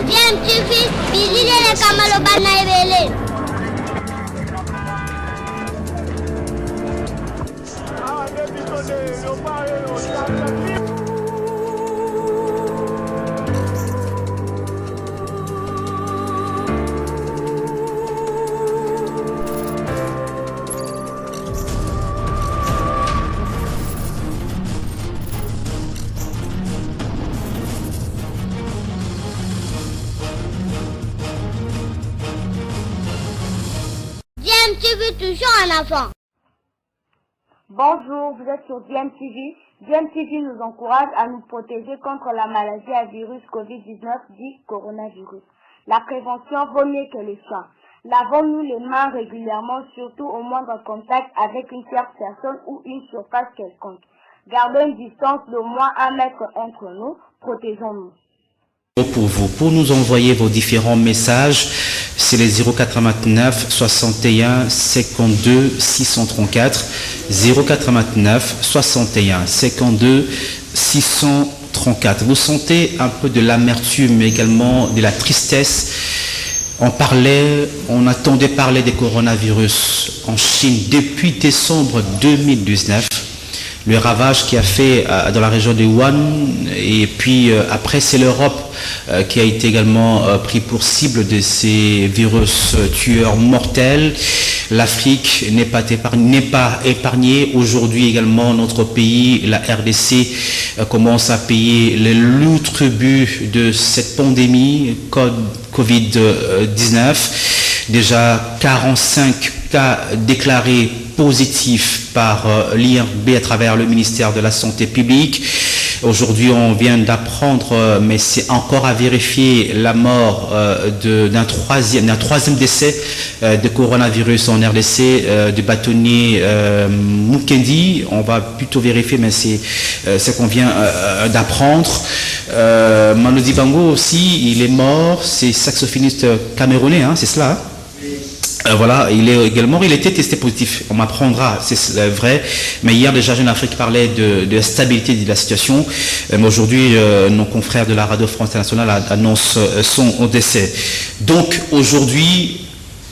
Bien, tu fais, bisous les camalobana et belé. DMTV toujours en avant. Bonjour, vous êtes sur DMTV. DMTV nous encourage à nous protéger contre la maladie à virus Covid-19 dit coronavirus. La prévention vaut mieux que les soins. Lavons-nous les mains régulièrement, surtout au moindre contact avec une tierce personne ou une surface quelconque. Gardons une distance d'au moins 1 mètre entre nous. Protégeons-nous. Pour nous envoyer vos différents messages, c'est les 089 61 52 634 089 61 52 634. Vous sentez un peu de l'amertume, mais également de la tristesse. On attendait parler des coronavirus en Chine depuis décembre 2019. Le ravage qui a fait dans la région de Wuhan, et puis après c'est l'Europe qui a été également pris pour cible de ces virus tueurs mortels. L'Afrique n'est pas épargnée. Aujourd'hui également notre pays, la RDC, commence à payer le lourd tribut de cette pandémie Covid-19. Déjà 45 cas déclarés positifs par l'IRB à travers le ministère de la Santé publique. Aujourd'hui, on vient d'apprendre, mais c'est encore à vérifier, la mort d'un troisième décès de coronavirus en RDC, du bâtonnier Mukendi. On va plutôt vérifier, mais c'est ce qu'on vient d'apprendre. Manu Dibango aussi, il est mort, c'est saxophoniste camerounais, hein, c'est cela, hein? Voilà, il était testé positif. On m'apprendra, c'est vrai. Mais hier déjà, Jeune Afrique parlait de la stabilité de la situation. Mais aujourd'hui, nos confrères de la Radio France Internationale annoncent son décès. Donc aujourd'hui,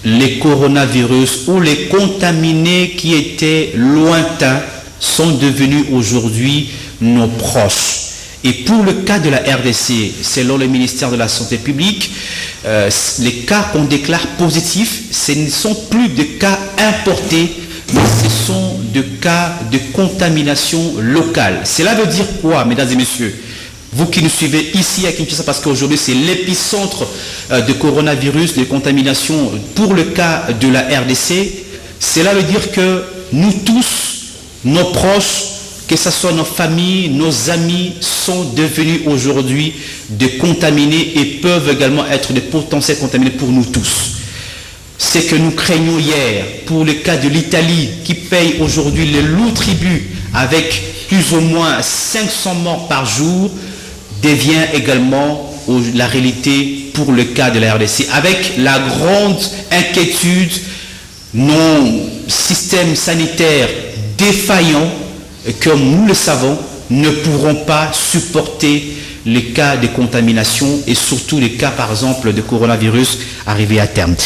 les coronavirus ou les contaminés qui étaient lointains sont devenus aujourd'hui nos proches. Et pour le cas de la RDC, selon le ministère de la Santé publique, les cas qu'on déclare positifs, ce ne sont plus de cas importés, mais ce sont des cas de contamination locale. Cela veut dire quoi, mesdames et messieurs? Vous qui nous suivez ici à Kinshasa, parce qu'aujourd'hui c'est l'épicentre de coronavirus, de contamination pour le cas de la RDC, cela veut dire que nous tous, nos proches, que ce soit nos familles, nos amis, sont devenus aujourd'hui des contaminés et peuvent également être des potentiels contaminés pour nous tous. Ce que nous craignons hier pour le cas de l'Italie qui paye aujourd'hui le lourd tribut avec plus ou moins 500 morts par jour devient également la réalité pour le cas de la RDC, avec la grande inquiétude, nos systèmes sanitaires défaillants, comme nous le savons, ne pourront pas supporter les cas de contamination et surtout les cas, par exemple, de coronavirus arrivés à terme.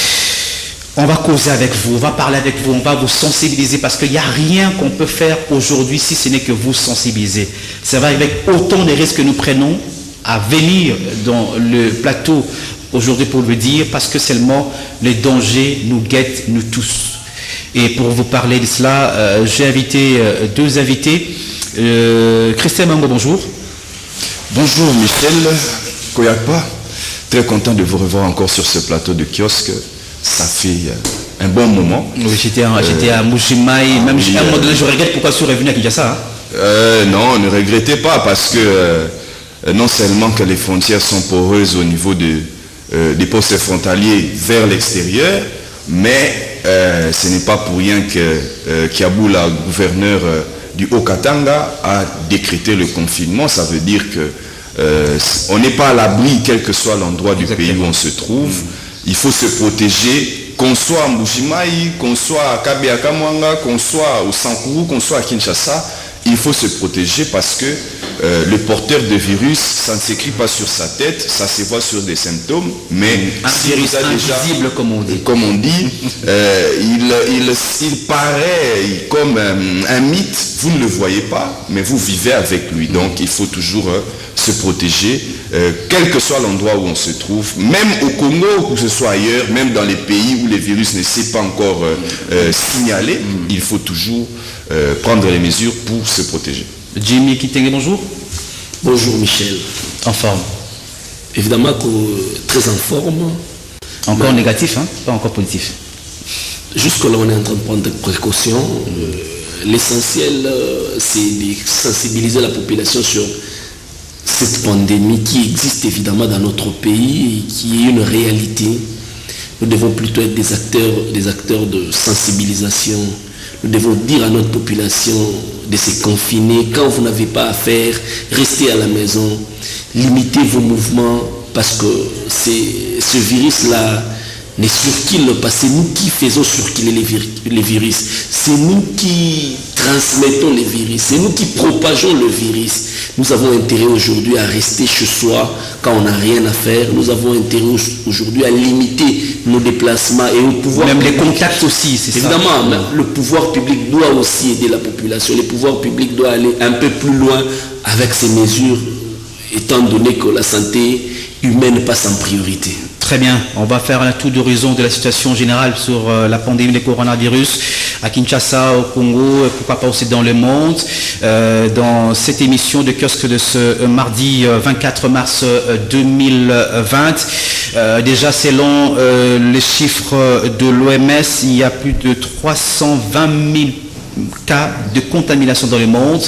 On va causer avec vous, on va parler avec vous, on va vous sensibiliser parce qu'il n'y a rien qu'on peut faire aujourd'hui si ce n'est que vous sensibiliser. Ça va avec autant de risques que nous prenons à venir dans le plateau aujourd'hui pour le dire, parce que seulement les dangers nous guettent, nous tous. Et pour vous parler de cela, j'ai invité deux invités. Christian Mango, bonjour. Bonjour Michel Koyakpa. Très content de vous revoir encore sur ce plateau de kiosque. Ça fait un bon moment. Oui, j'étais à Moujimaï. Même à un moment donné, je regrette pourquoi je suis revenu à Kinshasa. Non, ne regrettez pas parce que non seulement que les frontières sont poreuses au niveau des postes frontaliers vers l'extérieur, mais ce n'est pas pour rien que Kiaboula, gouverneur du Haut-Katanga, a décrété le confinement. Ça veut dire qu'on n'est pas à l'abri, quel que soit l'endroit du pays où on se trouve. Il faut se protéger, qu'on soit à Mbujimaï, qu'on soit à Kabiakamwanga, qu'on soit au Sankuru, qu'on soit à Kinshasa. Il faut se protéger parce que le porteur de virus, ça ne s'écrit pas sur sa tête, ça se voit sur des symptômes, mais un virus invisible, comme on dit. Il paraît comme un mythe, vous ne le voyez pas, mais vous vivez avec lui. Donc il faut toujours se protéger, quel que soit l'endroit où on se trouve, même au Congo, ou que ce soit ailleurs, même dans les pays où les virus ne s'est pas encore signalé, il faut toujours prendre les mesures pour se protéger. Jimmy Kitenge, bonjour. Bonjour Michel. En forme. Évidemment très en forme. Encore négatif, hein? Pas encore positif. Jusque-là, on est en train de prendre des précautions. L'essentiel, c'est de sensibiliser la population sur cette pandémie qui existe évidemment dans notre pays et qui est une réalité. Nous devons plutôt être des acteurs de sensibilisation. Nous devons dire à notre population de se confiner. Quand vous n'avez pas à faire, restez à la maison. Limitez vos mouvements parce que ce virus-là ne circule pas. C'est nous qui faisons circuler les virus. C'est nous qui transmettons les virus. C'est nous qui propageons le virus. Nous avons intérêt aujourd'hui à rester chez soi quand on n'a rien à faire. Nous avons intérêt aujourd'hui à limiter nos déplacements et au pouvoir. Même les contacts aussi, c'est ça. Évidemment, le pouvoir public doit aussi aider la population. Le pouvoir public doit aller un peu plus loin avec ces mesures, étant donné que la santé humaine passe en priorité. Très bien, on va faire un tour d'horizon de la situation générale sur la pandémie du coronavirus à Kinshasa, au Congo, pourquoi pas aussi dans le monde. Dans cette émission de kiosque de ce mardi 24 mars 2020, déjà selon les chiffres de l'OMS, il y a plus de 320 000 cas de contamination dans le monde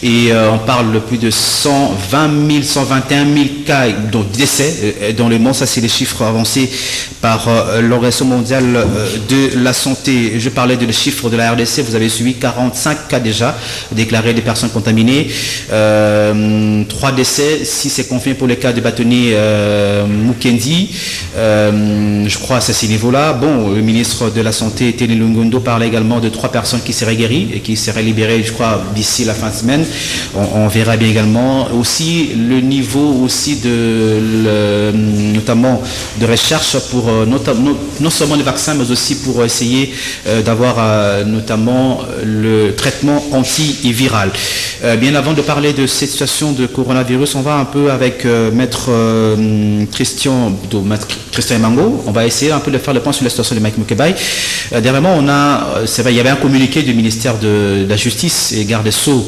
et on parle de plus de 120 000, 121 000 cas de décès dans le monde. Ça, c'est les chiffres avancés par l'Organisation mondiale de la santé. Je parlais de les chiffres de la RDC. Vous avez suivi 45 cas déjà déclarés des personnes contaminées. 3 décès, si c'est confirmé pour le cas de bâtonnier Mukendi. Je crois à ce niveau-là. Bon, le ministre de la Santé, Tene Lungondo, parlait également de 3 personnes qui seraient guéries et qui seraient libérées, je crois, d'ici la fin de semaine. On verra bien également aussi le niveau aussi notamment de recherche pour non seulement les vaccins, mais aussi pour essayer d'avoir notamment le traitement antiviral. Bien avant de parler de cette situation de coronavirus, on va un peu avec maître Christian Emango. On va essayer un peu de faire le point sur la situation de Mike Mukebai. Dernièrement, c'est vrai, il y avait un communiqué du ministère de la Justice et garde des Sceaux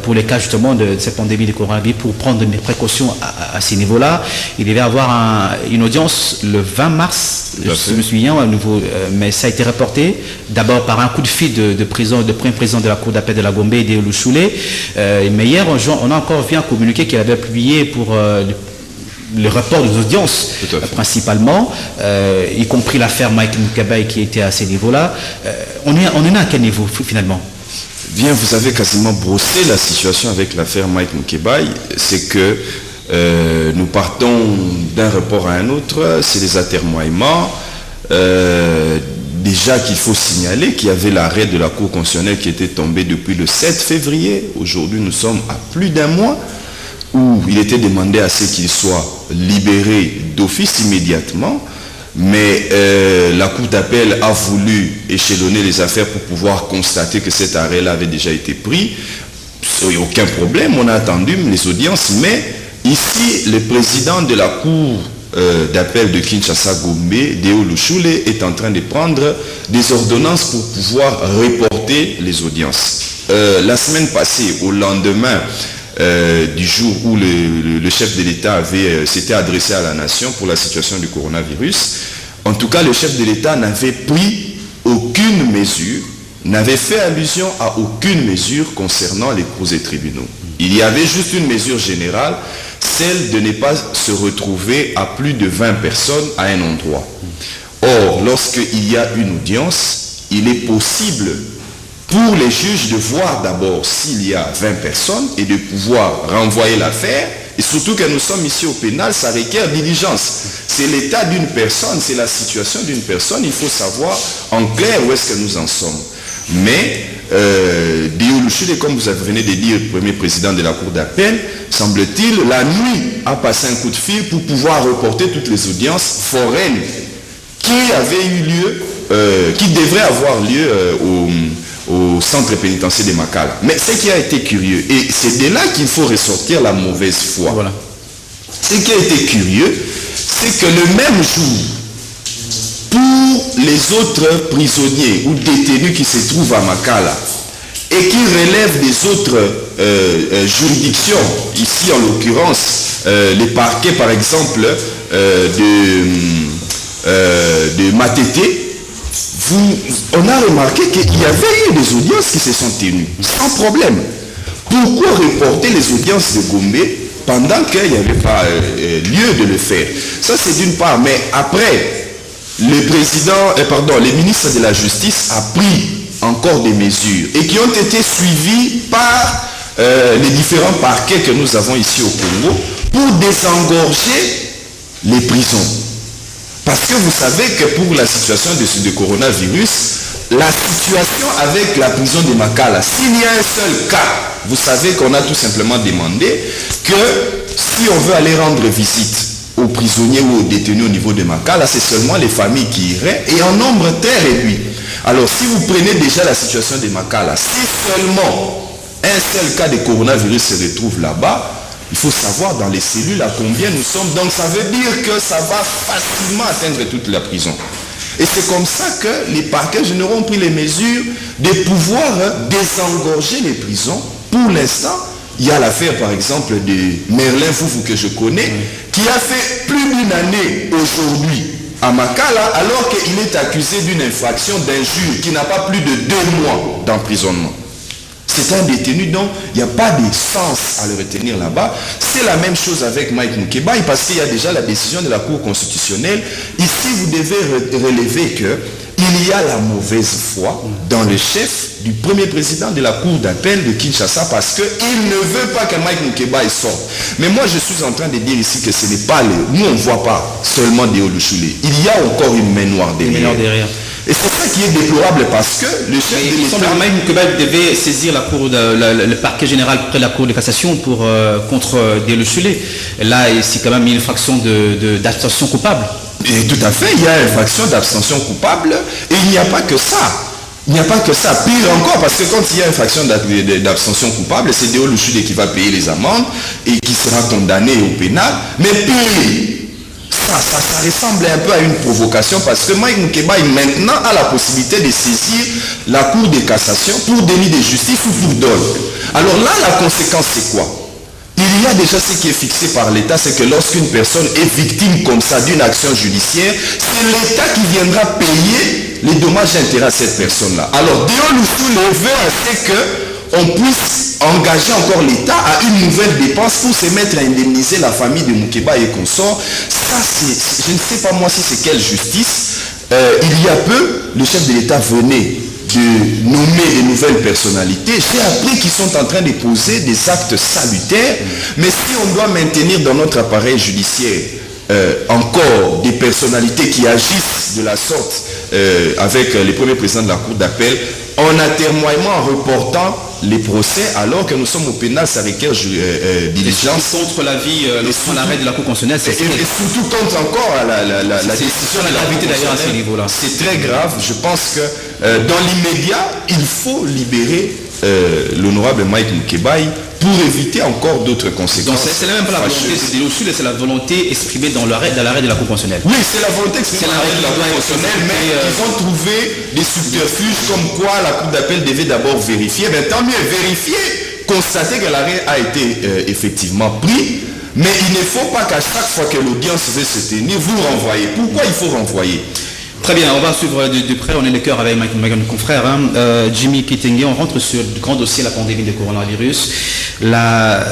pour les cas justement de cette pandémie de coronavirus pour prendre des précautions à ces niveaux-là. Il devait avoir une audience le 20 mars, je me souviens, à nouveau, mais ça a été reporté d'abord par un coup de fil de premier président de la Cour d'appel de la Gombe, de Louchoulé. Mais hier, on a encore vu un communiqué qu'il avait publié pour le report des audiences, principalement, y compris l'affaire Mike Mukebai qui était à ces niveaux-là. On est à quel niveau finalement? Bien, vous avez quasiment brossé la situation avec l'affaire Mike Mukebai. C'est que nous partons d'un report à un autre, c'est les atermoiements. Déjà qu'il faut signaler qu'il y avait l'arrêt de la Cour constitutionnelle qui était tombé depuis le 7 février. Aujourd'hui, nous sommes à plus d'un mois où il était demandé à ce qu'il soit libéré d'office immédiatement. Mais la Cour d'appel a voulu échelonner les affaires pour pouvoir constater que cet arrêt-là avait déjà été pris. Il n'y a aucun problème, on a attendu les audiences. Mais ici, le président de la Cour d'appel de Kinshasa Gombe, Deo Louchoulé, est en train de prendre des ordonnances pour pouvoir reporter les audiences. La semaine passée, au lendemain du jour où le chef de l'État s'était adressé à la nation pour la situation du coronavirus, en tout cas, le chef de l'État n'avait pris aucune mesure, n'avait fait allusion à aucune mesure concernant les cours et tribunaux. Il y avait juste une mesure générale, celle de ne pas se retrouver à plus de 20 personnes à un endroit. Or, lorsqu'il y a une audience, il est possible pour les juges de voir d'abord s'il y a 20 personnes et de pouvoir renvoyer l'affaire. Et surtout que nous sommes ici au pénal, ça requiert diligence. C'est l'état d'une personne, c'est la situation d'une personne. Il faut savoir en clair où est-ce que nous en sommes. Mais Déo Louchule, comme vous venez de dire, premier président de la Cour d'appel, semble-t-il, la nuit a passé un coup de fil pour pouvoir reporter toutes les audiences foraines qui avaient eu lieu, qui devraient avoir lieu au centre pénitentiaire de Makala. Mais ce qui a été curieux, et c'est de là qu'il faut ressortir la mauvaise foi. Voilà. Ce qui a été curieux, c'est que le même jour, pour les autres prisonniers ou détenus qui se trouvent à Makala et qui relèvent des autres juridictions, ici en l'occurrence les parquets par exemple de Matete, on a remarqué qu'il y avait eu des audiences qui se sont tenues sans problème. Pourquoi reporter les audiences de Gombe pendant qu'il n'y avait pas lieu de le faire? Ça c'est d'une part, mais après les ministres de la Justice a pris encore des mesures et qui ont été suivies par les différents parquets que nous avons ici au Congo pour désengorger les prisons. Parce que vous savez que pour la situation de coronavirus, la situation avec la prison de Makala, s'il y a un seul cas, vous savez qu'on a tout simplement demandé que si on veut aller rendre visite aux prisonniers ou aux détenus au niveau de Makala, c'est seulement les familles qui iraient et en nombre très réduit. Alors si vous prenez déjà la situation de Makala, si seulement un seul cas de coronavirus se retrouve là-bas, il faut savoir dans les cellules à combien nous sommes. Donc ça veut dire que ça va facilement atteindre toute la prison. Et c'est comme ça que les parquets généraux ont pris les mesures de pouvoir désengorger les prisons. Pour l'instant, il y a l'affaire par exemple de Merlin Foufou que je connais, qui a fait plus d'une année aujourd'hui à Makala alors qu'il est accusé d'une infraction d'injure qui n'a pas plus de 2 mois d'emprisonnement. C'est un détenu dont il n'y a pas de sens à le retenir là-bas. C'est la même chose avec Mike Mukebai parce qu'il y a déjà la décision de la Cour constitutionnelle. Ici, vous devez relever qu'il y a la mauvaise foi dans le chef du premier président de la Cour d'appel de Kinshasa parce qu'il ne veut pas que Mike Mukebai sorte. Mais moi, je suis en train de dire ici que ce n'est pas nous, on ne voit pas seulement Déo Louchule. Il y a encore une main noire derrière. Et c'est ça qui est déplorable parce que le chef de l'État... Il semble que Mukebai devait saisir le parquet général près de la Cour de cassation contre Déo Louchule. Là, c'est quand même une infraction d'abstention coupable. Et tout à fait, il y a une infraction d'abstention coupable et il n'y a pas que ça. Il n'y a pas que ça. Pire encore, parce que quand il y a une infraction d'abstention coupable, c'est Déo Louchule qui va payer les amendes et qui sera condamné au pénal. Mais pire, ça ressemble un peu à une provocation parce que Mike Mukebai maintenant a la possibilité de saisir la Cour de cassation pour délit de justice ou pour dol. Alors là, la conséquence c'est quoi? Il y a déjà ce qui est fixé par l'État, c'est que lorsqu'une personne est victime comme ça d'une action judiciaire, c'est l'État qui viendra payer les dommages et intérêts à cette personne-là. Alors Déo Louchule veut assez qu'on puisse engager encore l'État à une nouvelle dépense pour se mettre à indemniser la famille de Mukebai et consorts. Ça, je ne sais pas moi si c'est quelle justice. Il y a peu, le chef de l'État venait de nommer de nouvelles personnalités. J'ai appris qu'ils sont en train de poser des actes salutaires, mais si on doit maintenir dans notre appareil judiciaire encore des personnalités qui agissent de la sorte avec les premiers présidents de la Cour d'appel, en atermoiement en reportant les procès alors que nous sommes au pénal, ça requiert diligence. Contre l'avis, l'arrêt de la Cour constitutionnelle, et surtout contre encore la décision de la gravité d'ailleurs à ce niveau-là. C'est très grave. Je pense que dans l'immédiat, il faut libérer l'honorable Mike Mukebai pour éviter encore d'autres conséquences. Donc c'est même pas la volonté de Déo Louchule, c'est la volonté exprimée dans l'arrêt de la Cour constitutionnelle. Oui, c'est la volonté exprimée dans l'arrêt de la Cour constitutionnelle, mais ils ont trouvé des subterfuges comme quoi la Cour d'appel devait d'abord vérifier. Mais tant mieux, vérifier, constater que l'arrêt a été effectivement pris, mais il ne faut pas qu'à chaque fois que l'audience veut se tenir, vous renvoyez. Pourquoi il faut renvoyer? Très bien, on va suivre de près, on est de cœur avec nos confrères. Jimmy Kitenge, on rentre sur le grand dossier de la pandémie de coronavirus. Là,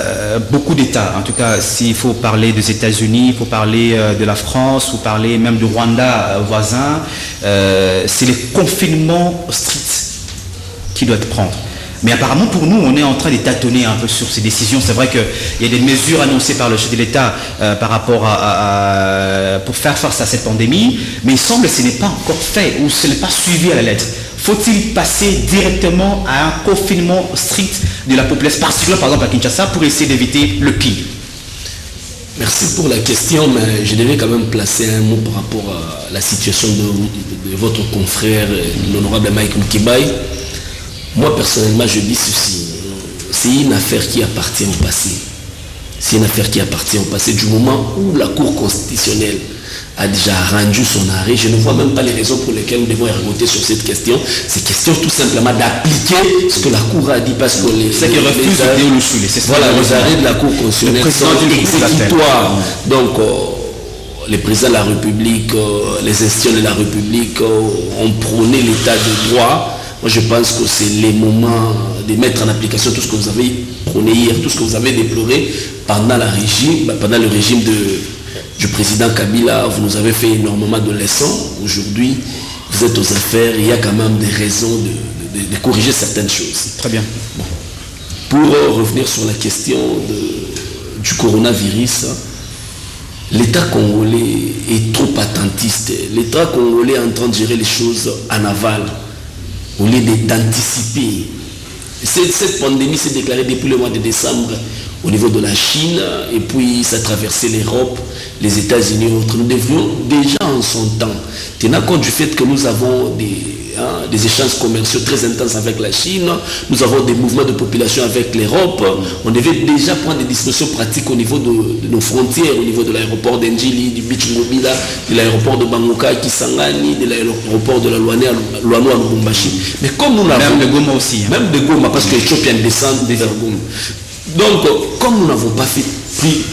beaucoup d'États, en tout cas, s'il faut parler des États-Unis, il faut parler de la France, il faut parler même du Rwanda voisin, c'est les confinements stricts qui doivent prendre. Mais apparemment, pour nous, on est en train de tâtonner un peu sur ces décisions. C'est vrai qu'il y a des mesures annoncées par le chef de l'État par rapport pour faire face à cette pandémie, mais il semble que ce n'est pas encore fait ou ce n'est pas suivi à la lettre. faut-il passer directement à un confinement strict de la population, particulièrement par exemple à Kinshasa, pour essayer d'éviter le pire? Merci pour la question, mais je devais quand même placer un mot par rapport à la situation de votre confrère, l'honorable Mike Mkibai. Moi, personnellement, je dis ceci. C'est une affaire qui appartient au passé. C'est une affaire qui appartient au passé. Du moment où la Cour constitutionnelle a déjà rendu son arrêt, je ne vois même pas les raisons pour lesquelles nous devons ergoter sur cette question. C'est question tout simplement d'appliquer ce que la Cour a dit, parce que c'est qui refuse de déloucher. Voilà, les arrêts de la Cour constitutionnelle sont exécutoires. Donc, les présidents de la République, les institutions de la République ont prôné l'état de droit. Moi, je pense que c'est les moments de mettre en application tout ce que vous avez prôné hier, tout ce que vous avez déploré pendant le régime du président Kabila. Vous nous avez fait énormément de leçons. Aujourd'hui, vous êtes aux affaires. Il y a quand même des raisons de corriger certaines choses. Très bien. Bon. Pour revenir sur la question du coronavirus, l'État congolais est trop attentiste. L'État congolais est en train de gérer les choses en aval, au lieu d'anticiper. Cette pandémie s'est déclarée depuis le mois de décembre au niveau de la Chine, et puis ça a traversé l'Europe, les États-Unis et autres. Nous devrions déjà en son temps tenir compte du fait que nous avons des échanges commerciaux très intenses avec la Chine, nous avons des mouvements de population avec l'Europe. On devait déjà prendre des dispositions pratiques au niveau de nos frontières, au niveau de l'aéroport d'Endjili, du Bichungobila, de l'aéroport de Bangoka, Kisangani, de l'aéroport de la Luano à Lubumbashi. Mais comme nous l'avons... Même de Goma aussi. Même de Goma, parce que les Éthiopiens descendent vers Goma. Donc, comme nous n'avons pas pris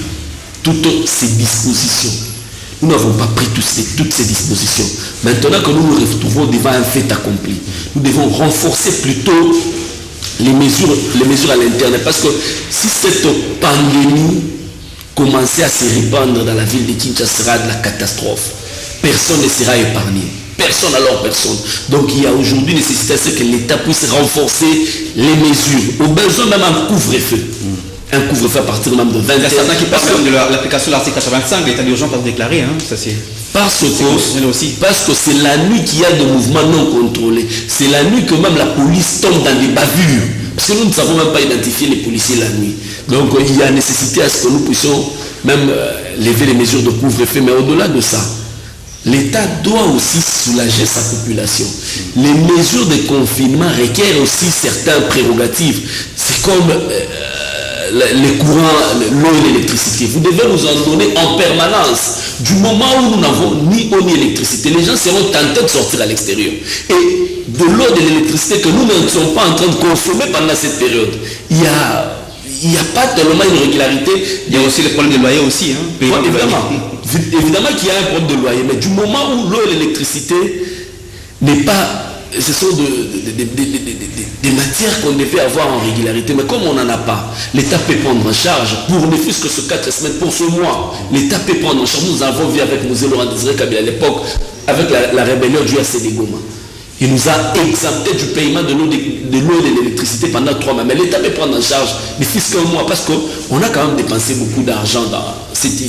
toutes ces dispositions, nous n'avons pas pris toutes ces dispositions. Maintenant que nous nous retrouvons devant un fait accompli, nous devons renforcer plutôt les mesures à l'interne. Parce que si cette pandémie commençait à se répandre dans la ville de Kinshasa, sera de la catastrophe. Personne ne sera épargné. Personne alors personne. Donc il y a aujourd'hui nécessité à ce que l'État puisse renforcer les mesures. Au besoin même un couvre-feu. Un couvre-feu à partir même de 20 heures. Il y a certains qui parlent de l'application de l'article 85, l'état d'urgence pas déclaré. Ça c'est... Parce que c'est la nuit qu'il y a des mouvements non contrôlés. C'est la nuit que même la police tombe dans des bavures. Parce que nous ne savons même pas identifier les policiers la nuit. Donc il y a nécessité à ce que nous puissions même lever les mesures de couvre-feu. Mais au-delà de ça, l'État doit aussi soulager sa population. Les mesures de confinement requièrent aussi certaines prérogatives. C'est comme les courants, l'eau et l'électricité. Vous devez nous en donner en permanence. Du moment où nous n'avons ni eau ni électricité, les gens seront tentés de sortir à l'extérieur. Et de l'eau et de l'électricité que nous ne sommes pas en train de consommer pendant cette période, il n'y a pas tellement une régularité. Il y a aussi le problème des loyers aussi. Évidemment qu'il y a un problème de loyer, mais du moment où l'eau et l'électricité n'est pas... Ce sont des matières qu'on devait avoir en régularité, mais comme on n'en a pas, l'État peut prendre en charge pour ne fût-ce que ce 4 semaines, pour ce mois. L'État peut prendre en charge. Nous avons vu avec Mosé Laurent Désiré Kabila à l'époque, avec la rébellion du ACD Goma. Il nous a exempté du paiement de l'eau et de l'électricité pendant 3 mois. Mais l'État peut prendre en charge ne fût-ce qu'un mois, parce qu'on a quand même dépensé beaucoup d'argent dans cette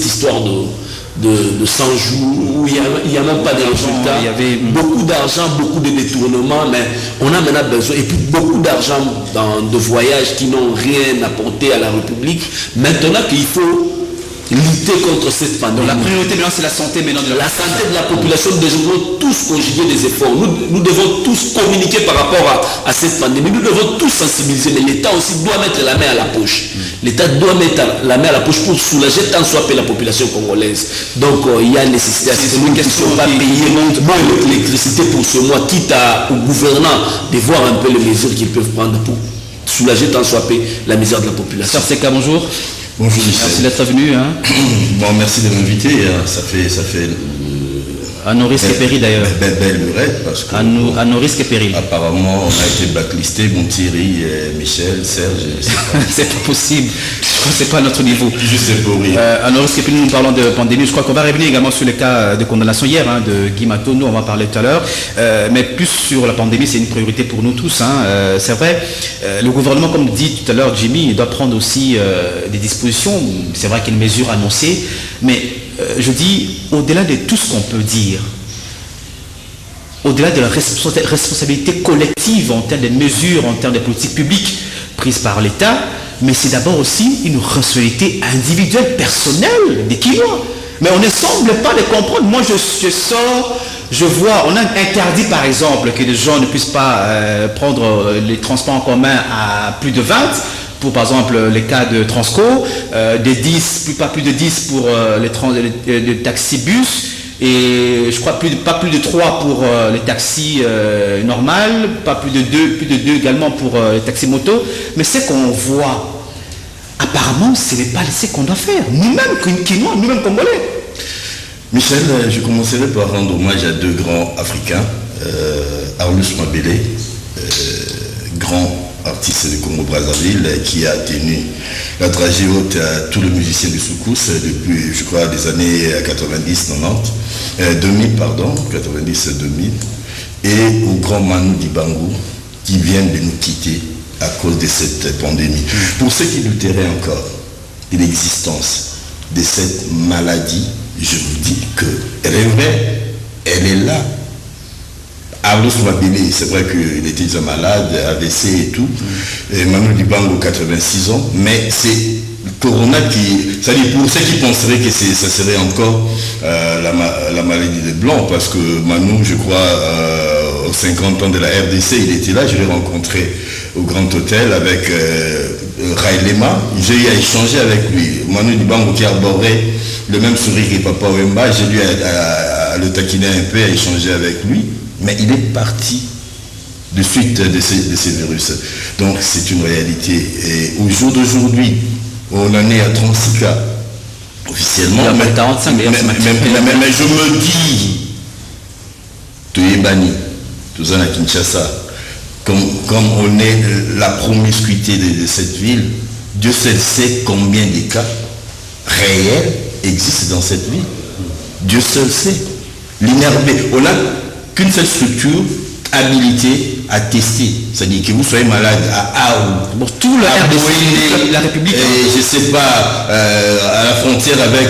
histoire de 100 jours où il n'y a même pas de résultats. Il y avait beaucoup d'argent, beaucoup de détournements, mais on a maintenant besoin, et puis beaucoup d'argent de voyages qui n'ont rien apporté à la République. Maintenant qu'il faut lutter contre cette pandémie. Donc la priorité maintenant c'est la santé maintenant de la santé de la population. Nous devons tous conjuguer des efforts. Nous devons tous communiquer par rapport à cette pandémie. Nous devons tous sensibiliser, mais l'État aussi doit mettre la main à la poche. L'État doit mettre la main à la poche pour soulager tant soit peu la population congolaise. Donc il y a nécessité à ce que nous ne puissions pas payer l'électricité pour ce mois, quitte au gouvernant de voir un peu les mesures qu'ils peuvent prendre pour soulager tant soit peu la misère de la population. Sœur Seka, bonjour. Bonjour Michel. Merci d'être venu. Bon, merci de m'inviter. Ça fait à nos risques et périls d'ailleurs. Belle lurette parce que... À nos risques et périls. Apparemment, on a été blacklisté, mon Thierry, Michel, Serge, c'est pas possible. Je crois que c'est pas à notre niveau. Juste pour rire. À nos risques et périls, nous parlons de pandémie. Je crois qu'on va revenir également sur le cas de condamnation hier de Guy Mato. Nous, on va parler tout à l'heure. Mais plus sur la pandémie, c'est une priorité pour nous tous. C'est vrai. Le gouvernement, comme dit tout à l'heure Jimmy, il doit prendre aussi des dispositions. C'est vrai qu'il y a une mesure annoncée. Mais je dis, au-delà de tout ce qu'on peut dire, au-delà de la responsabilité collective en termes de mesures, en termes de politiques publiques prises par l'État, mais c'est d'abord aussi une responsabilité individuelle, personnelle, des Kinois. Mais on ne semble pas les comprendre. Moi, je sors, je vois, on a interdit par exemple que les gens ne puissent pas prendre les transports en commun à plus de 20, pour par exemple les cas de Transco, des 10, pas plus de 10 pour les taxis-bus, et je crois pas plus de 3 pour les taxis normales, pas plus de 2 également pour les taxis motos. Mais ce qu'on voit, apparemment, ce n'est pas ce qu'on doit faire. Nous-mêmes, Kinois, nous-mêmes Congolais. Michel, je commencerai par rendre hommage à 2 grands Africains. Arlus Mabele, grand artiste de Congo-Brazzaville, qui a tenu la dragée haute à tous les musiciens du Soukous depuis, je crois, les années 2000, et au grand Manu Dibango, qui vient de nous quitter à cause de cette pandémie. Pour ceux qui douteraient encore de l'existence de cette maladie, je vous dis qu'elle est vraie, elle est là. Arlus Mabele, c'est vrai qu'il était déjà malade, AVC et tout, et Manu Dibango, 86 ans, mais c'est le corona qui, c'est-à-dire pour ceux qui penseraient que ça serait encore la maladie des Blancs, parce que Manu, je crois, aux 50 ans de la RDC, il était là, je l'ai rencontré au Grand Hôtel avec Railema, j'ai eu à échanger avec lui. Manu Dibango qui arborait le même sourire que Papa Wemba, j'ai dû à le taquiner un peu, à échanger avec lui, mais il est parti de suite de ces virus. Donc c'est une réalité. Et au jour d'aujourd'hui, on en est à 36 cas officiellement. Mais je me dis, tu es banni, tout ça à Kinshasa, comme on est la promiscuité de cette ville, Dieu seul sait combien de cas réels existent dans cette ville. Dieu seul sait. L'INRB, on n'a qu'une seule structure habilitée à tester. C'est-à-dire que vous soyez malade à Aou, bon, tout le RDC, la République, et je sais pas, à la frontière avec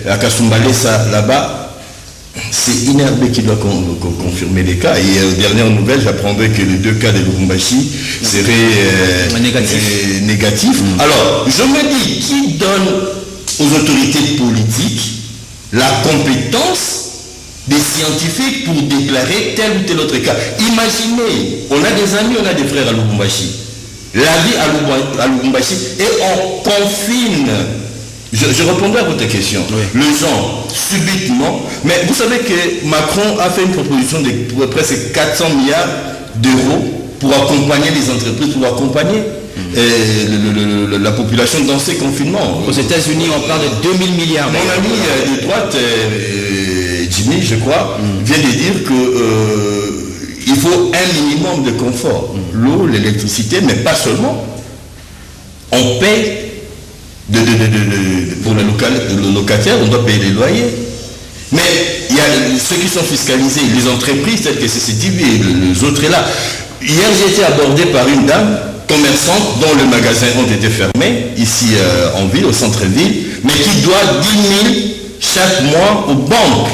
à Kasumbalesa, là-bas, c'est INRB qui doit confirmer les cas. Et aux dernières nouvelles, j'apprendrai que les 2 cas de Lubumbashi seraient négatifs. Alors, je me dis, qui donne aux autorités politiques la compétence des scientifiques pour déclarer tel ou tel autre cas? Imaginez, on a des amis, on a des frères à Lubumbashi. La vie à Lubumbashi, et on confine. Je répondrai à votre question. Oui. Les gens, subitement, mais vous savez que Macron a fait une proposition de presque 400 milliards d'euros pour accompagner les entreprises, pour accompagner la population dans ces confinements. Aux États-Unis, on parle de 2000 milliards. Mon ami de droite, Jimmy, je crois, vient de dire qu'il faut un minimum de confort. L'eau, l'électricité, mais pas seulement. On paye pour le locataire, on doit payer les loyers. Mais il y a ceux qui sont fiscalisés, les entreprises telles que CCTV et les autres là. Hier, j'ai été abordé par une dame commerçante dont les magasins ont été fermés, ici en ville, au centre-ville, mais qui doit 10 000 chaque mois aux banques.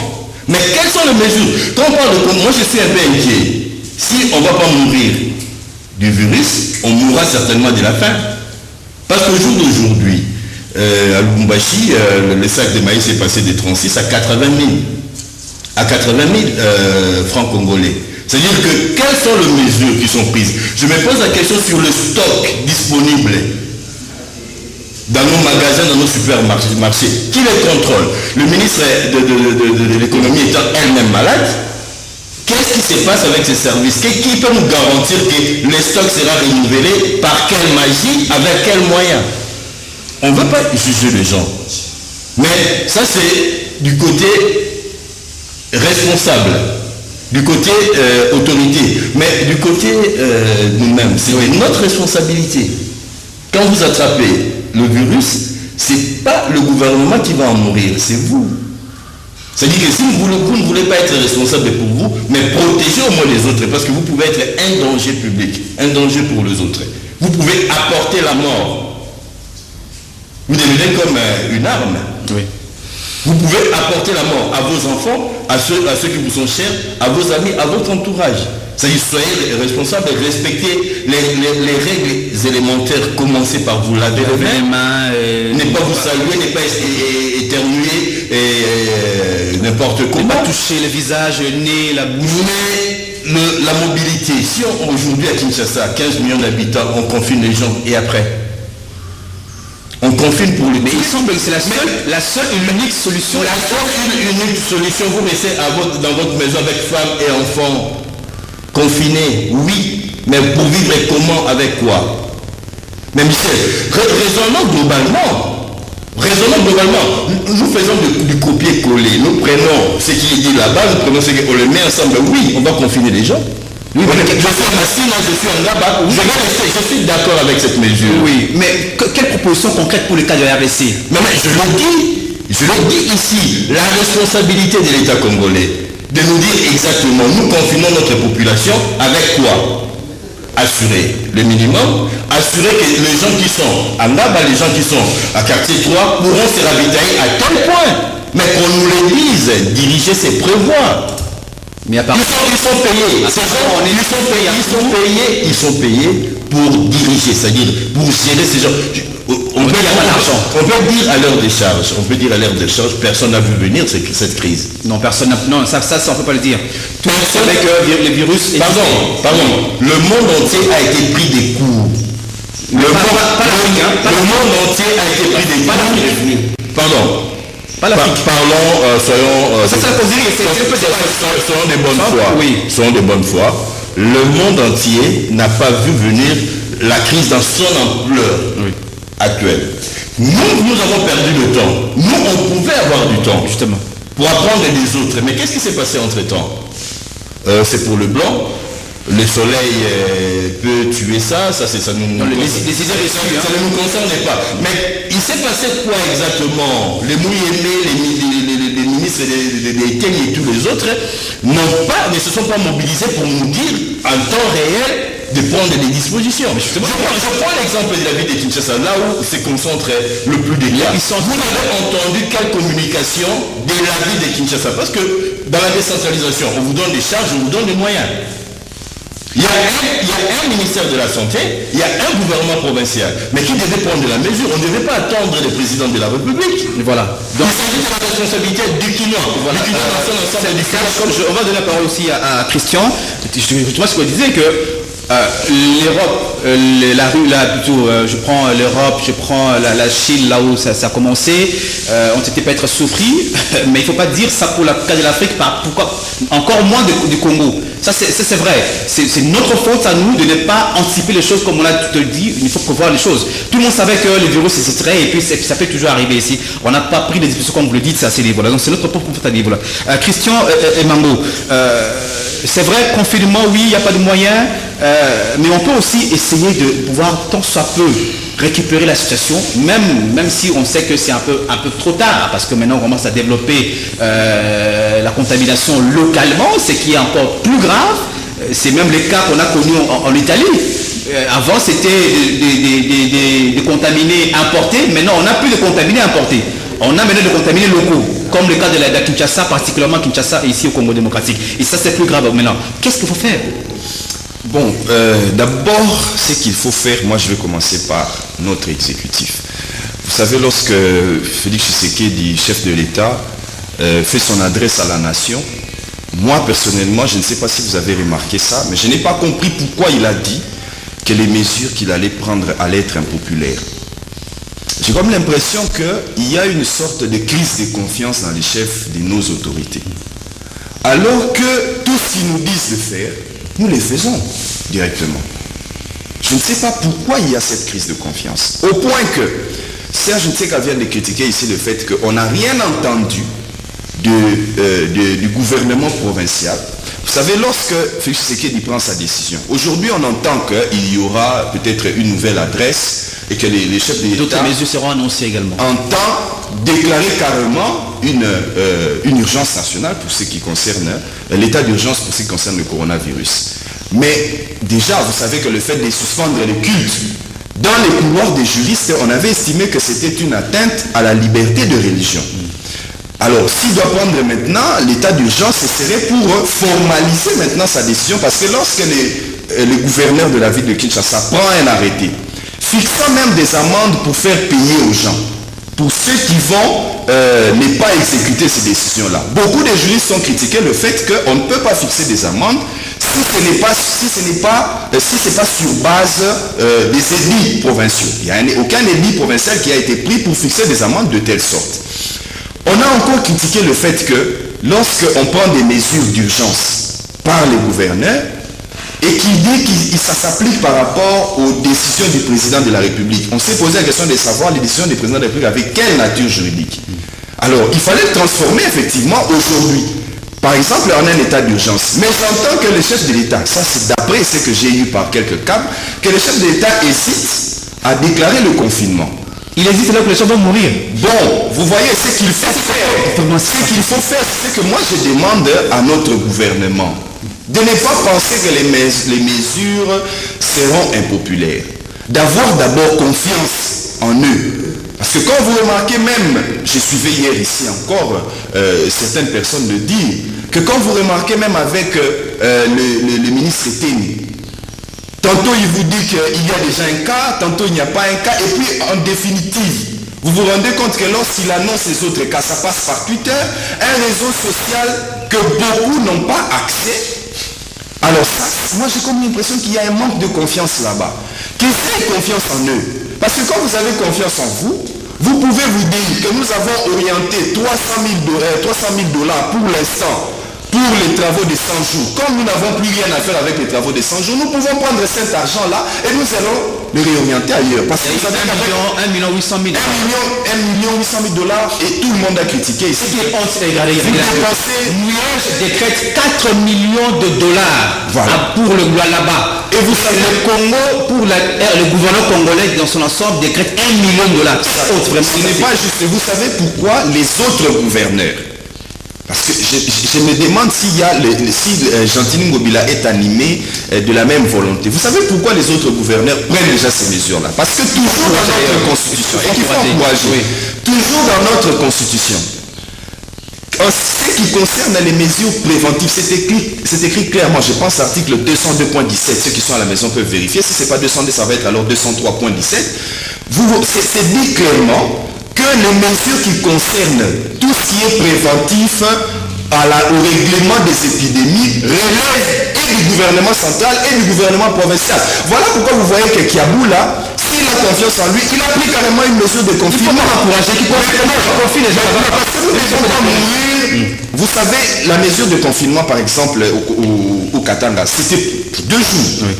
Mais quelles sont les mesures? Quand on parle de... Moi, je suis un peu inquiet. Si on ne va pas mourir du virus, on mourra certainement de la faim. Parce qu'au jour d'aujourd'hui, à Lubumbashi, le sac de maïs est passé de 36 à 80 000. À 80 000 francs congolais. C'est-à-dire que quelles sont les mesures qui sont prises? Je me pose la question sur le stock disponible dans nos magasins, dans nos supermarchés. Qui les contrôle? Le ministre de l'économie étant elle-même malade, qu'est-ce qui se passe avec ces services? Qui peut nous garantir que le stock sera renouvelé? Par quelle magie? Avec quels moyens? On ne veut pas juger les gens. Mais ça, c'est du côté responsable, du côté autorité. Mais du côté nous-mêmes, c'est notre responsabilité. Quand vous attrapez le virus, ce n'est pas le gouvernement qui va en mourir, c'est vous. C'est-à-dire que si vous ne voulez pas être responsable pour vous, mais protégez au moins les autres, parce que vous pouvez être un danger public, un danger pour les autres. Vous pouvez apporter la mort. Vous devenez comme une arme. Oui. Vous pouvez apporter la mort à vos enfants, à ceux qui vous sont chers, à vos amis, à votre entourage. C'est-à-dire, soyez responsables et respectez les règles élémentaires. Commencez par vous laver les mains, ne pas vous saluer, ne pas éternuer, n'importe comment. Ne pas toucher le visage, le nez, la bouche. Mais la mobilité, si aujourd'hui à Kinshasa, 15 millions d'habitants, on confine les gens, et après on confine pour le... Mais il semble que c'est la seule unique solution. La seule unique solution, vous restez dans votre maison avec femmes et enfants confinés, oui, mais pour vivre comment, avec quoi? Mais Michel, raisonnons globalement, nous faisons du copier-coller, nous prenons ce qui est dit là-bas, nous prenons ce qu'on le met ensemble, oui, on va confiner les gens. Oui, je suis en Massina, je suis en Gaba, je suis d'accord avec cette mesure. Oui, mais quelle proposition concrète pour le cas de la RDC? Non mais je le dis ici, la responsabilité de l'État congolais, de nous dire exactement, nous confinons notre population avec quoi? Assurer le minimum, assurer que les gens qui sont à Ngaba, les gens qui sont à quartier 3 pourront se ravitailler à tel point. Mais qu'on nous le dise, diriger c'est prévoir. Mais ils sont payés. Ils sont payés pour diriger, c'est-à-dire pour gérer ces gens. On peut dire à l'heure des charges, personne n'a vu venir cette crise. Non, personne n'a... Non, ça on ne peut pas le dire. Tout le monde savait que le virus... Pardon. Le monde entier a été pris des coups. Le monde entier a été pris des coups. Pardon. Pas l'Afrique. Parlons, soyons de bonne foi. Oui. Soyons de bonne foi. Le monde entier n'a pas vu venir la crise dans son ampleur actuelle. Nous avons perdu le temps. Nous, on pouvait avoir du temps, justement, pour apprendre des autres. Mais qu'est-ce qui s'est passé entre-temps? C'est pour le blanc. Le soleil peut tuer ça ne nous concerne pas. Mais il s'est passé quoi exactement? Les Mouyemé, les ministres des Kenya et tous les autres ne se sont pas mobilisés pour nous dire en temps réel de prendre des dispositions. Je prends l'exemple de la ville de Kinshasa, là où se concentre le plus de cas. Vous avez entendu quelle communication de la ville de Kinshasa? Parce que dans la décentralisation, on vous donne des charges, on vous donne des moyens. Il y a un ministère de la Santé, il y a un gouvernement provincial, mais qui devait prendre de la mesure. On ne devait pas attendre le président de la République. Voilà. Donc, il s'agit de la responsabilité du Kinois. Voilà. On va donner la parole aussi à Christian. Je vois ce qu'on disait que l'Europe, je prends l'Europe, je prends la Chine, là où ça a commencé, on n'était pas être surpris, mais il ne faut pas dire ça pour le cas de l'Afrique, pourquoi encore moins du Congo. Ça c'est vrai, c'est notre faute à nous de ne pas anticiper les choses comme on a tout dit, il faut prévoir les choses. Tout le monde savait que le virus existerait et puis ça peut toujours arriver ici. On n'a pas pris les dispositions comme vous le dites, c'est assez libre. Donc c'est notre propre faute à dire. Voilà. Christian et Mambo, c'est vrai, confinement, oui, il n'y a pas de moyens, mais on peut aussi essayer de pouvoir tant soit peu récupérer la situation, même si on sait que c'est un peu trop tard, parce que maintenant on commence à développer la contamination localement, ce qui est encore plus grave. C'est même les cas qu'on a connus en Italie. Avant c'était des contaminés importés, maintenant on n'a plus de contaminés importés. On a maintenant des contaminés locaux, comme le cas de la Kinshasa, particulièrement Kinshasa et ici au Congo démocratique. Et ça c'est plus grave maintenant. Qu'est-ce qu'il faut faire? Bon, d'abord, ce qu'il faut faire, moi je vais commencer par notre exécutif. Vous savez, lorsque Félix Tshisekedi, chef de l'État, fait son adresse à la nation, moi personnellement, je ne sais pas si vous avez remarqué ça, mais je n'ai pas compris pourquoi il a dit que les mesures qu'il allait prendre allaient être impopulaires. J'ai comme l'impression qu'il y a une sorte de crise de confiance dans les chefs de nos autorités. Alors que tout ce qu'ils nous disent de faire, nous les faisons directement. Je ne sais pas pourquoi il y a cette crise de confiance. Au point que Serge Nteka vient de critiquer ici le fait qu'on n'a rien entendu du gouvernement provincial. Vous savez, lorsque Félix Tshisekedi prend sa décision, aujourd'hui on entend qu'il y aura peut-être une nouvelle adresse et que les chefs de l'État... D'autres mesures seront annoncées également. Entend déclarer carrément une urgence nationale pour ce qui concerne l'état d'urgence pour ce qui concerne le coronavirus. Mais déjà, vous savez que le fait de suspendre les cultes, dans les couloirs des juristes, on avait estimé que c'était une atteinte à la liberté de religion. Alors, s'il doit prendre maintenant l'état d'urgence, ce serait pour formaliser maintenant sa décision, parce que lorsque le gouverneur de la ville de Kinshasa prend un arrêté, fixant même des amendes pour faire payer aux gens, pour ceux qui vont ne pas exécuter ces décisions-là. Beaucoup de juristes ont critiqué le fait qu'on ne peut pas fixer des amendes si ce n'est pas sur base des édits provinciaux. Il n'y a aucun édit provincial qui a été pris pour fixer des amendes de telle sorte. On a encore critiqué le fait que lorsqu'on prend des mesures d'urgence par les gouverneurs et qui dit que ça s'applique par rapport aux décisions du président de la République, on s'est posé la question de savoir les décisions du président de la République avec quelle nature juridique. Alors, il fallait le transformer effectivement aujourd'hui. Par exemple, en un état d'urgence. Mais j'entends que le chef de l'État, ça c'est d'après ce que j'ai eu par quelques cas, que le chef de l'État hésite à déclarer le confinement. Il hésite là que les gens vont mourir. Bon, vous voyez ce qu'il faut faire. Ce qu'il faut faire, c'est que moi je demande à notre gouvernement de ne pas penser que les mesures seront impopulaires. D'avoir d'abord confiance en eux. Parce que quand vous remarquez même, je suivais hier ici encore certaines personnes le dire, que quand vous remarquez même avec le ministre Téni, tantôt il vous dit qu'il y a déjà un cas, tantôt il n'y a pas un cas, et puis en définitive, vous vous rendez compte que lorsqu'il annonce les autres cas, ça passe par Twitter, un réseau social que beaucoup n'ont pas accès. Alors ça, moi j'ai comme l'impression qu'il y a un manque de confiance là-bas. Qu'ils aient confiance en eux. Parce que quand vous avez confiance en vous, vous pouvez vous dire que nous avons orienté 300 000 dollars pour l'instant pour les travaux de 100 jours. Comme nous n'avons plus rien à faire avec les travaux de 100 jours, nous pouvons prendre cet argent-là et nous allons le réorienter ailleurs. Parce que vous savez 1 million 800 000 dollars et tout le monde a critiqué ici. Nuage décrète 4 millions de dollars pour le là-bas. Et vous savez, le Congo, le gouvernement congolais dans son ensemble décrète 1 million de dollars. Ce n'est pas juste. Vous savez pourquoi les autres gouverneurs? Parce que je me demande si Gentili Ngobila est animé de la même volonté. Vous savez pourquoi les autres gouverneurs prennent déjà ces mesures-là? Parce que toujours dans notre constitution, et qu'il faut encourager, toujours dans notre constitution, en ce qui concerne les mesures préventives, c'est écrit clairement, je pense article 202.17, ceux qui sont à la maison peuvent vérifier, si ce n'est pas 202, ça va être alors 203.17, c'est dit clairement que les mesures qui concernent tout ce qui est préventif au règlement des épidémies relèvent et du gouvernement central et du gouvernement provincial. Voilà pourquoi vous voyez que Kiabou là, s'il a confiance en lui, il a pris carrément une mesure de confinement. Il faut encourager qu'il confine les gens. Parce que nous ne devons pas mourir. Vous savez, la mesure de confinement par exemple au Katanga, c'était 2 jours. Oui.